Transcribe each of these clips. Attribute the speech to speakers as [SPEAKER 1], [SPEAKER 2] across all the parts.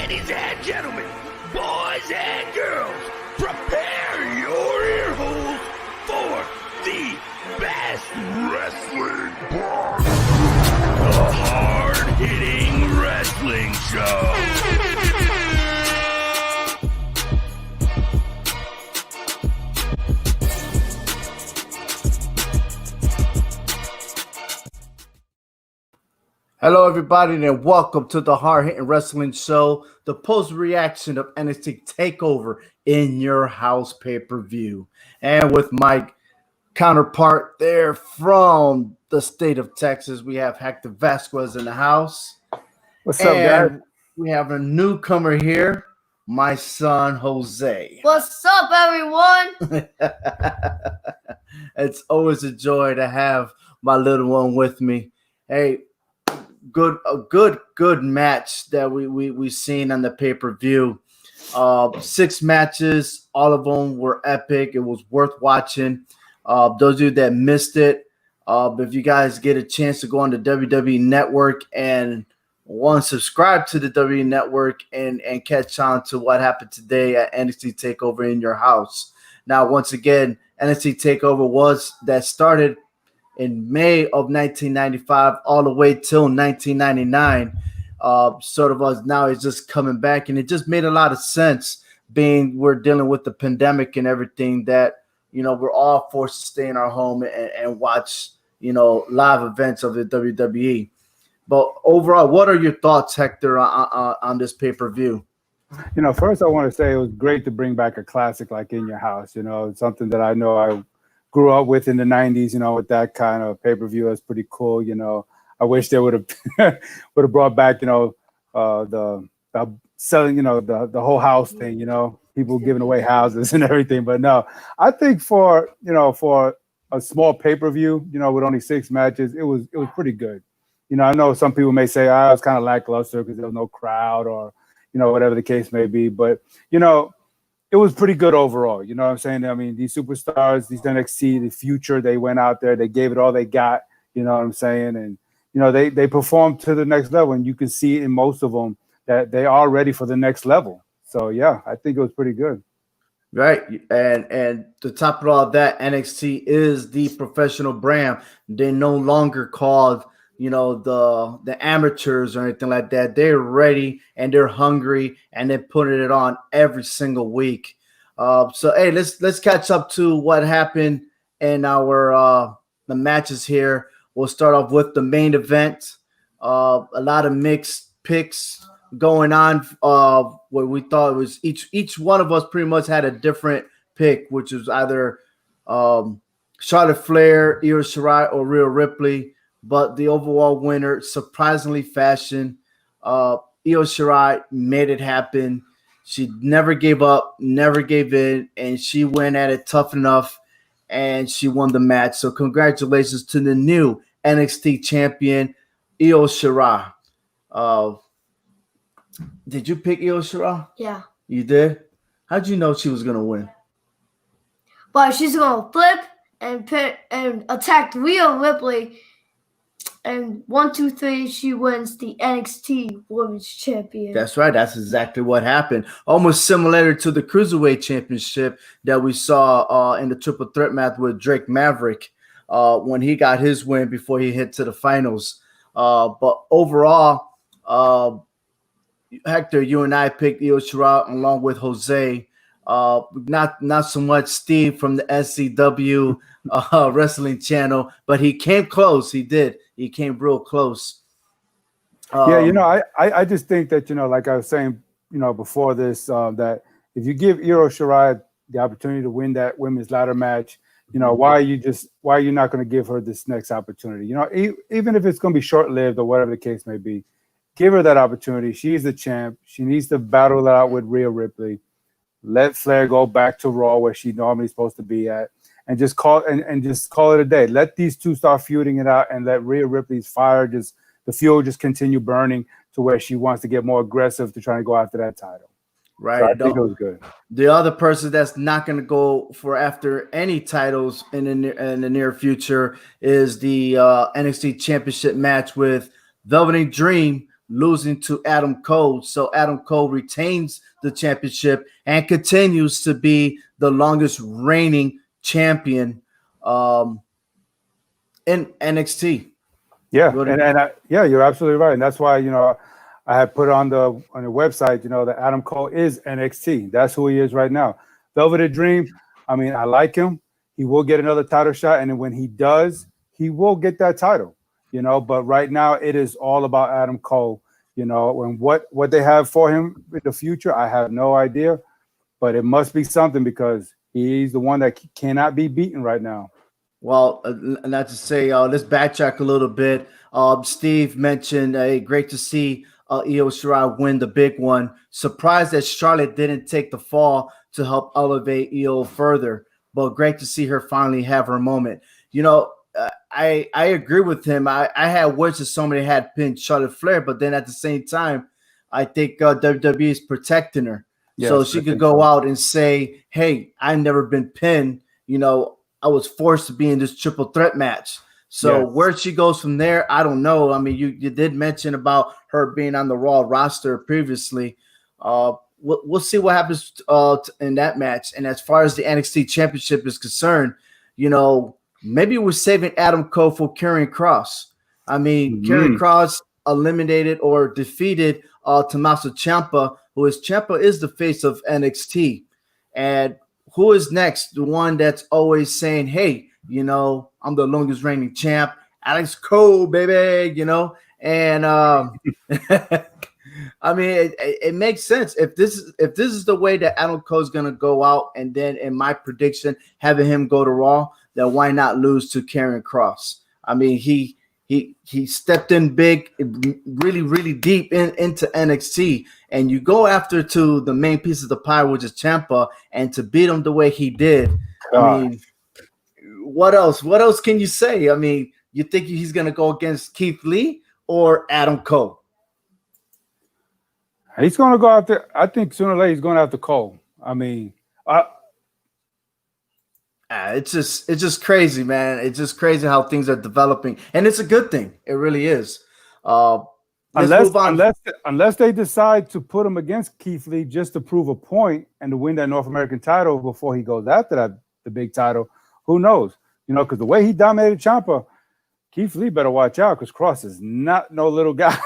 [SPEAKER 1] Ladies and gentlemen, boys and girls, prepare your ear holes for the best wrestling part, the hard-hitting wrestling show.
[SPEAKER 2] Hello, everybody, and welcome to the Hard Hitting Wrestling Show, the post-reaction of NXT Takeover in your house pay-per-view. And with my counterpart there from the state of Texas, we have Hector Vasquez in the house.
[SPEAKER 3] What's up, guys?
[SPEAKER 2] We have a newcomer here, my son, Jose.
[SPEAKER 4] What's up, everyone?
[SPEAKER 2] It's always a joy to have my little one with me. Hey, good match that we seen on the pay-per-view. 6 matches, all of them were epic. It was worth watching. Those of you that missed it, if you guys get a chance to go on the WWE Network and want to subscribe to the WWE Network and catch on to what happened today at NXT Takeover in your house. Now, once again, NXT Takeover started in May of 1995 all the way till 1999. Now it's just coming back, and it just made a lot of sense being we're dealing with the pandemic and everything that, we're all forced to stay in our home and watch, live events of the WWE. But overall, what are your thoughts, Hector, on this pay-per-view?
[SPEAKER 3] First I want to say it was great to bring back a classic like In Your House. It's something that I know I grew up with in the 90s, with that kind of pay-per-view. That's pretty cool. I wish they would have brought back, the selling, the whole house thing, people giving away houses and everything. But no, I think for a small pay-per-view, with only 6 matches, it was pretty good. I know some people may say, it was kind of lackluster because there was no crowd or, whatever the case may be. But, it was pretty good overall. You know what I'm saying? I mean, these superstars, these NXT, the future, they went out there, they gave it all they got. You know what I'm saying? And, they performed to the next level. And you can see in most of them that they are ready for the next level. So, yeah, I think it was pretty good.
[SPEAKER 2] Right. And to top it all that, NXT is the professional brand. They're no longer called, the amateurs or anything like that. They're ready and they're hungry and they're putting it on every single week. Hey, let's catch up to what happened in our the matches here. We'll start off with the main event. A lot of mixed picks going on. Where we thought it was each one of us pretty much had a different pick, which was either Charlotte Flair, Io Shirai, or Rhea Ripley. But the overall winner, surprisingly fashion, Io Shirai made it happen. She never gave up, never gave in, and she went at it tough enough, and she won the match. So congratulations to the new NXT champion, Io Shirai. Did you pick Io Shirai?
[SPEAKER 4] Yeah.
[SPEAKER 2] You did? How'd you know she was going to win?
[SPEAKER 4] But she's going to flip and attack Rhea Ripley. And 1, 2, 3, she wins the NXT Women's Champion.
[SPEAKER 2] That's right. That's exactly what happened. Almost similar to the Cruiserweight Championship that we saw in the triple threat match with Drake Maverick when he got his win before he hit to the finals. But overall, Hector, you and I picked Io Shirai along with Jose. Not so much Steve from the SCW wrestling channel, but he came close. He did. He came real close.
[SPEAKER 3] I just think that, like I was saying, before this, that if you give Io Shirai the opportunity to win that women's ladder match, why are you not going to give her this next opportunity? Even if it's going to be short-lived or whatever the case may be, give her that opportunity. She's the champ. She needs to battle it out with Rhea Ripley. Let Flair go back to Raw where she normally is supposed to be at, and just call it a day. Let these two start feuding it out, and let Rhea Ripley's the fuel just continue burning to where she wants to get more aggressive to try to go after that title.
[SPEAKER 2] Right.
[SPEAKER 3] So I think it was good.
[SPEAKER 2] The other person that's not going to go for after any titles in the near future is the NXT Championship match with Velveteen Dream losing to Adam Cole. So Adam Cole retains the championship and continues to be the longest reigning champion in NXT.
[SPEAKER 3] Yeah, yeah, you're absolutely right, and that's why I had put on the website that Adam Cole is NXT. That's who he is right now. Velvet Dream. I mean, I like him. He will get another title shot, and when he does, he will get that title. But right now it is all about Adam Cole. And what they have for him in the future, I have no idea, but it must be something because he's the one that cannot be beaten right now.
[SPEAKER 2] Well, not to say, let's backtrack a little bit. Steve mentioned, great to see Io Shirai win the big one. Surprised that Charlotte didn't take the fall to help elevate Io further, but great to see her finally have her moment. I agree with him. I had words that somebody had pinned Charlotte Flair, but then at the same time, I think WWE is protecting her. Yes, so she could go out and say, hey, I've never been pinned. I was forced to be in this triple threat match. So where she goes from there, I don't know. I mean, you did mention about her being on the Raw roster previously. We'll see what happens in that match. And as far as the NXT Championship is concerned, maybe we're saving Adam Cole for Karrion Kross. I mean, Karrion Kross eliminated or defeated Tommaso Ciampa, who is the face of NXT. And who is next? The one that's always saying, hey, I'm the longest reigning champ, Alex Cole, baby, and I mean, it makes sense. If this is the way that Adam Cole is going to go out, and then in my prediction, having him go to Raw, then why not lose to Karrion Kross? I mean, he stepped in big, really, really deep into NXT, and you go after to the main piece of the pie, which is Ciampa, and to beat him the way he did. I mean, what else? What else can you say? I mean, you think he's going to go against Keith Lee or Adam Cole?
[SPEAKER 3] He's going to go after. I think sooner or later he's going after Cole. I mean,
[SPEAKER 2] it's just crazy, man. It's just crazy how things are developing, and it's a good thing. It really is.
[SPEAKER 3] Unless they decide to put him against Keith Lee just to prove a point and to win that North American title before he goes after the big title, who knows? Because the way he dominated Ciampa, Keith Lee better watch out because Kross is not no little guy.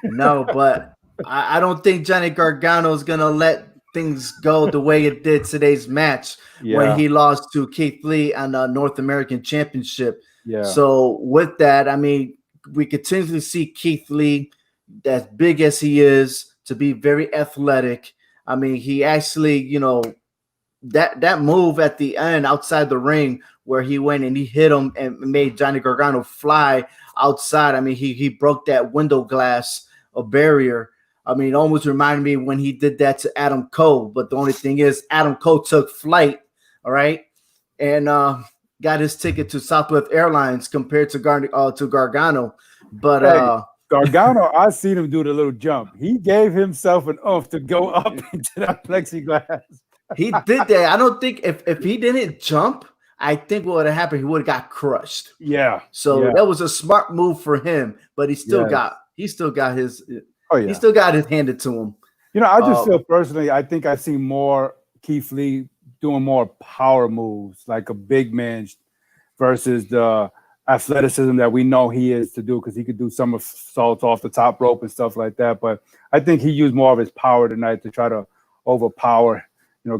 [SPEAKER 2] No, but I don't think Johnny Gargano is gonna let things go the way it did today's match when he lost to Keith Lee on the North American Championship. Yeah. So with that, I mean, we continually see Keith Lee, as big as he is, to be very athletic. I mean, he actually, that move at the end outside the ring where he went and he hit him and made Johnny Gargano fly outside. I mean, he broke that window glass, a barrier. I mean, it almost reminded me when he did that to Adam Cole. But the only thing is, Adam Cole took flight, all right, and got his ticket to Southwest Airlines compared to Gargano. But
[SPEAKER 3] Gargano, I seen him do the little jump. He gave himself an oomph to go up into that plexiglass.
[SPEAKER 2] He did that. I don't think if he didn't jump, I think what would have happened, he would have got crushed.
[SPEAKER 3] Yeah.
[SPEAKER 2] So that was a smart move for him, but he still got his he still got it handed to him.
[SPEAKER 3] I just feel personally, I think I see more Keith Lee doing more power moves, like a big man versus the athleticism that we know he is to do, because he could do somersaults off the top rope and stuff like that. But I think he used more of his power tonight to try to overpower,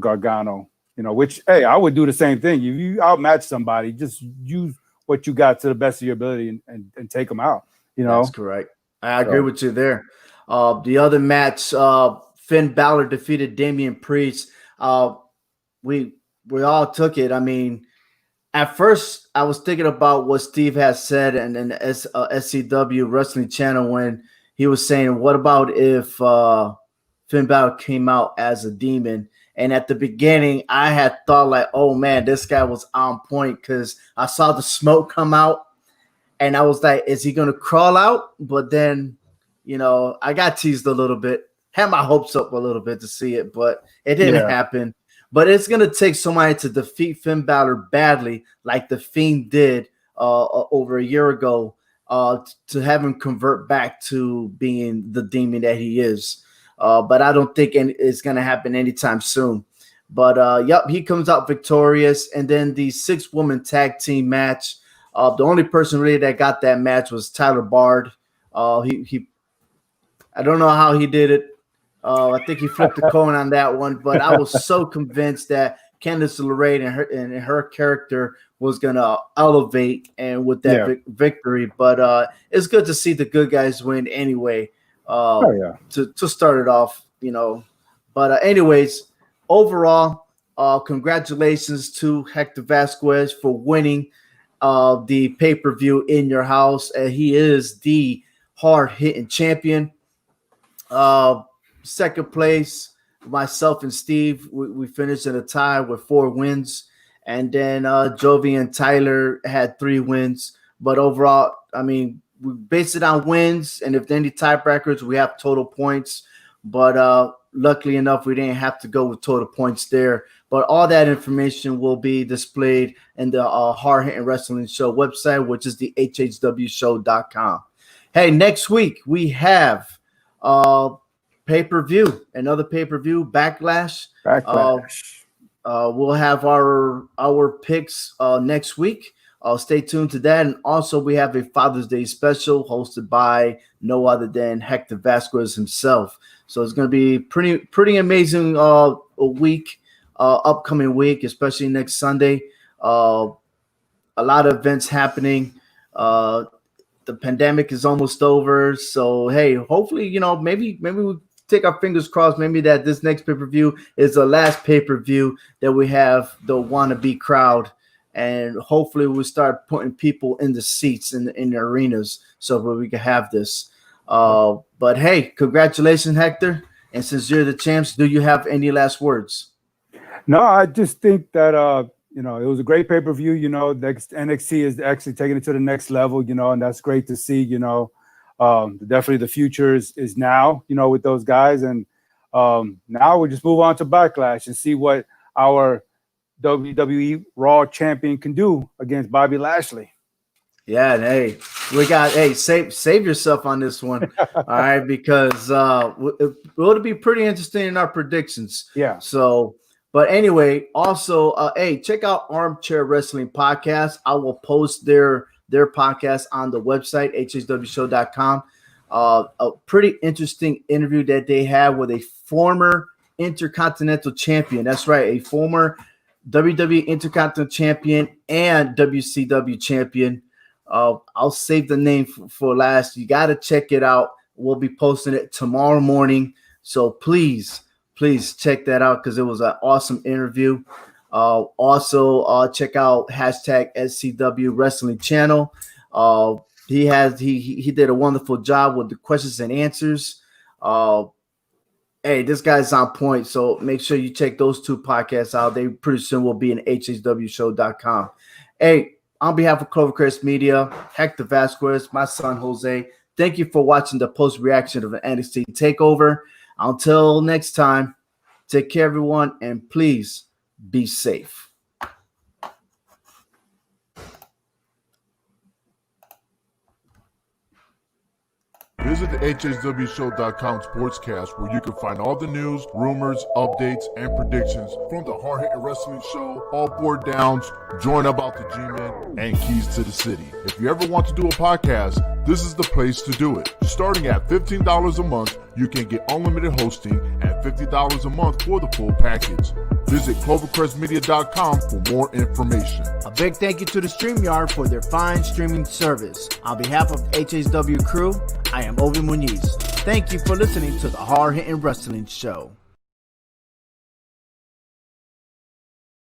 [SPEAKER 3] Gargano, which, hey, I would do the same thing. If you outmatch somebody, just use what you got to the best of your ability and take them out,
[SPEAKER 2] That's correct. I agree with you there. The other match, Finn Balor defeated Damian Priest. We all took it. I mean, at first I was thinking about what Steve has said and the SCW Wrestling Channel when he was saying, what about if Finn Balor came out as a demon? And at the beginning, I had thought like, oh man, this guy was on point because I saw the smoke come out and I was like, is he going to crawl out? But then, I got teased a little bit, had my hopes up a little bit to see it, but it didn't happen. But it's going to take somebody to defeat Finn Balor badly, like The Fiend did over a year ago to have him convert back to being the demon that he is. But I don't think it's going to happen anytime soon. But, yep, he comes out victorious. And then the 6-woman tag team match, the only person really that got that match was Tyler Bard. He I don't know how he did it. I think he flipped the coin on that one. But I was so convinced that Candice LeRae and her character was going to elevate and with that victory. But it's good to see the good guys win anyway to start it off, But anyways, overall, congratulations to Hector Vasquez for winning the pay-per-view in your house. He is the hard-hitting champion. Second place, myself and Steve, we finished in a tie with 4 wins. And then Jovi and Tyler had 3 wins. But overall, I mean, we base it on wins. And if there are any tiebreakers, we have total points. But luckily enough, we didn't have to go with total points there. But all that information will be displayed in the Hard Hitting Wrestling Show website, which is the hhwshow.com. Hey, next week we have pay-per-view, another pay-per-view, Backlash. We'll have our picks next week. Stay tuned to that. And also we have a Father's Day special hosted by no other than Hector Vasquez himself. So it's going to be pretty amazing upcoming week, especially next Sunday. A lot of events happening. The pandemic is almost over. So, hey, hopefully, maybe we take our fingers crossed maybe that this next pay-per-view is the last pay-per-view that we have the wannabe crowd. And hopefully we'll start putting people in the seats in the arenas so that we can have this. But, hey, congratulations, Hector. And since you're the champs, do you have any last words?
[SPEAKER 3] No, I just think that, it was a great pay-per-view. Next NXT is actually taking it to the next level, and that's great to see, definitely the future is now, with those guys. And now we'll just move on to Backlash and see what our WWE Raw champion can do against Bobby Lashley.
[SPEAKER 2] Yeah, and hey, we got save yourself on this one, all right? Because it'll be pretty interesting in our predictions.
[SPEAKER 3] Yeah.
[SPEAKER 2] So, but anyway, also, check out Armchair Wrestling Podcast. I will post their podcast on the website hhwshow.com. A pretty interesting interview that they have with a former Intercontinental Champion. That's right, a former WWE Intercontinental Champion and WCW Champion. I'll save the name for last. You got to check it out. We'll be posting it tomorrow morning. So please check that out because it was an awesome interview. Also, check out #SCW Wrestling Channel. He did a wonderful job with the questions and answers. Hey, this guy's on point. So make sure you check those 2 podcasts out. They pretty soon will be in hhwshow.com. Hey, on behalf of Clovercrest Media, Hector Vasquez, my son Jose, thank you for watching the post-reaction of the NXT Takeover. Until next time, take care, everyone, and please be safe.
[SPEAKER 5] Visit the hhwshow.com sportscast where you can find all the news, rumors, updates, and predictions from the Hard Hitting Wrestling Show, all 4 downs, join about the G-Men, and keys to the city. If you ever want to do a podcast, this is the place to do it. Starting at $15 a month, you can get unlimited hosting and $50 a month for the full package. Visit clovercrestmedia.com for more information.
[SPEAKER 2] A big thank you to the StreamYard for their fine streaming service. On behalf of HHW crew, I am Ovi Muniz. Thank you for listening to the Hard Hitting Wrestling Show.